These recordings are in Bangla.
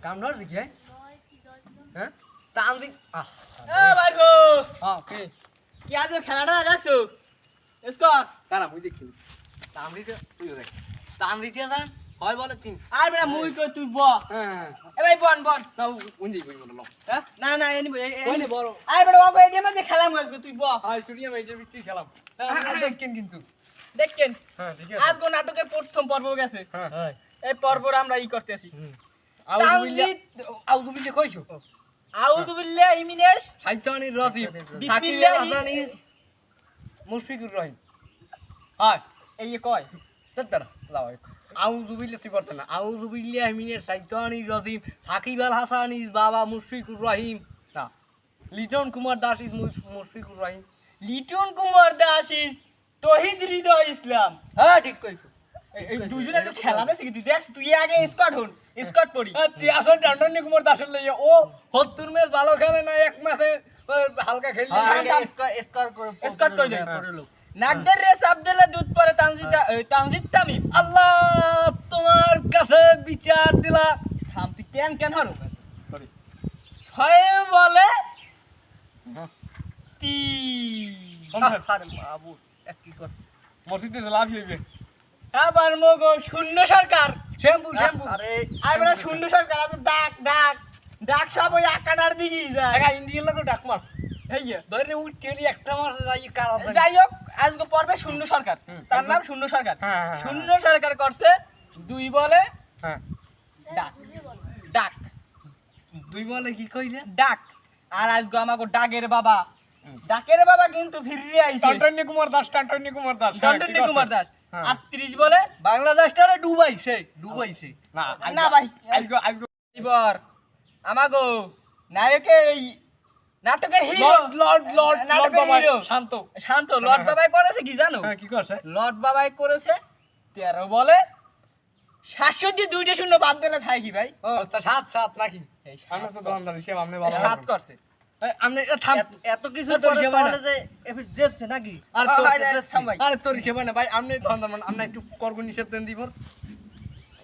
কাম ধরছি কি হ্যাঁ তামদি এ ভাই গো হ্যাঁ কে কি আজ খেলাটা রাখছো স্কোর কারা মুই দেখি তামদিতে তুই দেখ তামদিতে না হয় বলে তিন আর বেটা মুই কই তুই ব হ্যাঁ এ ভাই বন বন তাও উন্দি কই বলো হ্যাঁ না না এনি ওই নে বড় আর বেটা ওগো এডিএম এ খেলাম আজকে তুই ব আর স্টুডিয়াম এইটা বিস্তি খেলাম দেখেন কিন্তু দেখেন হ্যাঁ ঠিক আজ গো নাটকের প্রথম পর্ব গেছে হ্যাঁ এই পর্বটা আমরা ই করতেছি আউযুবিল্লাহ কইছো আউযু বিল্লাহি মিনাশ শাইতানির রাজিম বিসমিল্লাহ হাসানিস মুশফিকুর রহিম হয় এই কয় তার লাও আউযুবিল্লাহ তুই বলতে না আউযুবিল্লাহি মিনাশ শাইতানির রাজিম সাকিব আল হাসান ইজ বাবা মুশফিকুর রহিম না লিটন কুমার দাস ইজ মুশফিকুর রহিম লিটন কুমার দাস ইজ তহিদ হৃদয় ইসলাম হ্যাঁ ঠিক কইছো এই দুজনে তো খেলা দেছে কি তুই দেখ তুই আগে স্কট হন স্কট পড়ি তুই আসলে ডান্ডনি কুমার দাসের লইয়া ও 70 ম্যাচ ভালো খেলে না এক মাসে হালকা খেললে স্কট কই দে নাগদের রেস আব্দুল্লাহ দুধ পরে তানজিদ তামিম আল্লাহ তোমার কাছে বিচার দিলা থাম তুই কেন হরো সরি ছয় বলে বাবু কি কর মসজিদে লাভ হইবে আবার মগো শূন্য সরকার শ্যাম্পু আরে আইবরা শূন্য সরকার আছে ডাক সব ওই আকানার দিকেই যায় একা ইন্ডিয়ান লোক ডাক মাস হেইয়া ধরে উঠ কেলি একটা মাস যাই কারণ যাই হোক আজকে পর্বে শূন্য সরকার তার নাম শূন্য সরকার হ্যাঁ। শূন্য সরকার করছে দুই বলে হ্যাঁ ডাক দুই বলে কি কইলে ডাক আর আজকে আমাকে ডাকের বাবা কিন্তু ফিরে আইছে টান্টনি কুমার দাস দণ্ডনী কুমার দাস 38 বলে বাংলাদেশটারে ডুবাইছে না ভাই আইগো এবার আমাগো নায়কে এই নাটকের হিরো লর্ড নাটকের বাবা হিরো শান্ত লর্ড বাবাই করেছে কি জানো হ্যাঁ কি করছে লর্ড বাবাই করেছে 13 বলে 700 দিয়ে 2টা শূন্য বাদ দিলে থাকে কি ভাই ও তা সাত নাকি আমরা তো দোকানদার হিসেব আপনি ভালো 7 করছে আপনি থাম এত কিছু পরে তাহলে যে এফি দেখছে নাকি থাম ভাই আরে তোর হিসেব না ভাই আপনি দোকানদার মানে আপনি একটু করগুন হিসেব দেন দিবর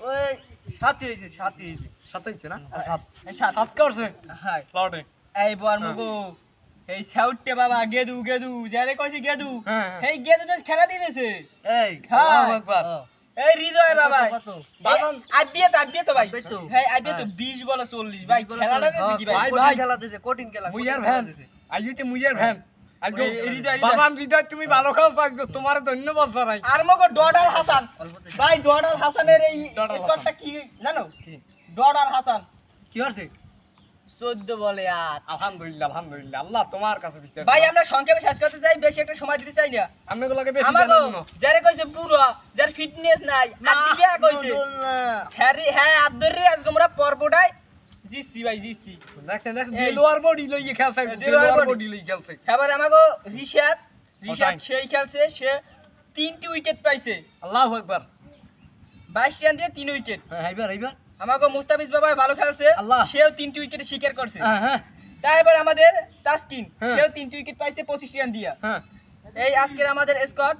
ওই সাথে হয়েছে সাত হইছে না এই সাত সাত করছে হাই লর্ডে এই বর মগো এই সাউটে বাবা গেদু যারে কইছি গেদু হ্যাঁ। এই গেদু তো খেলা দিতেছে এই হ্যাঁ একবার এই হৃদয় বাবা কত বাদাম আইডিয়া তো ভাই আইডিয়া তো। হ্যাঁ আইডিয়া তো 20 বলে 40 ভাই খেলাটা দেখি কি ভাই ভাই। খেলা দিছে কঠিন খেলা মুইয়ার ভ্যান আইতে মুইয়ার ভ্যান আজকে ওই হৃদয়। বাদাম হৃদয় তুমি ভালো খাও আজকে তোমার ধন্যবাদ জানাই আর মগো ডডাল হাসান ভাই ডডাল হাসানের এই ডডাল স্কোরটা কি জানো কি? ডডাল হাসান কি হচ্ছে 14 বলে আর আলহামদুলিল্লাহ আল্লাহ তোমার কাছে বিচার ভাই আমরা সংক্ষেপে শেষ করতে চাই বেশি একটা সময় দিতে চাই না আপনি গুলোকে বেশি আমাগো জানেন না যারে কইছে পুরো যার ফিটনেস নাই আদিকে কইছে হ্যাঁ আব্দুর রে আজকে আমরা পর্বটাই জিসি ভাই জিসি দেখেন দিলওয়ার বডি লইয়ে খেলছে দিলওয়ার বডি লইয়ে খেলছে এবার আমাগো রিশাদ ওটাই। সেই খেলছে সে 3টি উইকেট পাইছে আল্লাহু আকবার 22 রান দিয়ে 3 উইকেট এইবার আমাগো মুস্তাফিজ বাবা ভালো খেলছে আল্লাহ। সেও 3টি উইকেটে শিকার করছে হ্যাঁ তাই এবার আমাদের তাসকিন হ্যাঁ। সেও 3টি উইকেট পাইছে 25 রান দিয়া হ্যাঁ এই আজকের আমাদের স্কোয়াড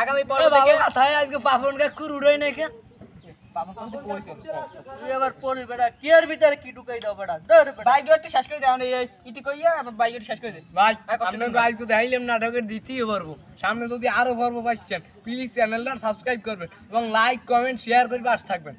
আগামী পর্ব ভালো থেকে কথায় আজকে পাপন কা কুরুড়ই নাই কে বাবা কোন পয়সা তুই আবার পড়ি বেটা কিয়ার ভিতরে কি ঢুকাই দাও বেটা ধর বেটা বাইকটা শেষ করে দাও এই ইটি কইয়া আবার বাইকটা শেষ করে দে ভাই আর কষ্ট আপনি দিন না। আজকে দেখাইলাম নাটকের দ্বিতীয় পর্ব সামনে যদি আরো পর্ব পাচ্ছেন প্লিজ চ্যানেলটা সাবস্ক্রাইব করবেন এবং লাইক কমেন্ট শেয়ার করে পাশে থাকবেন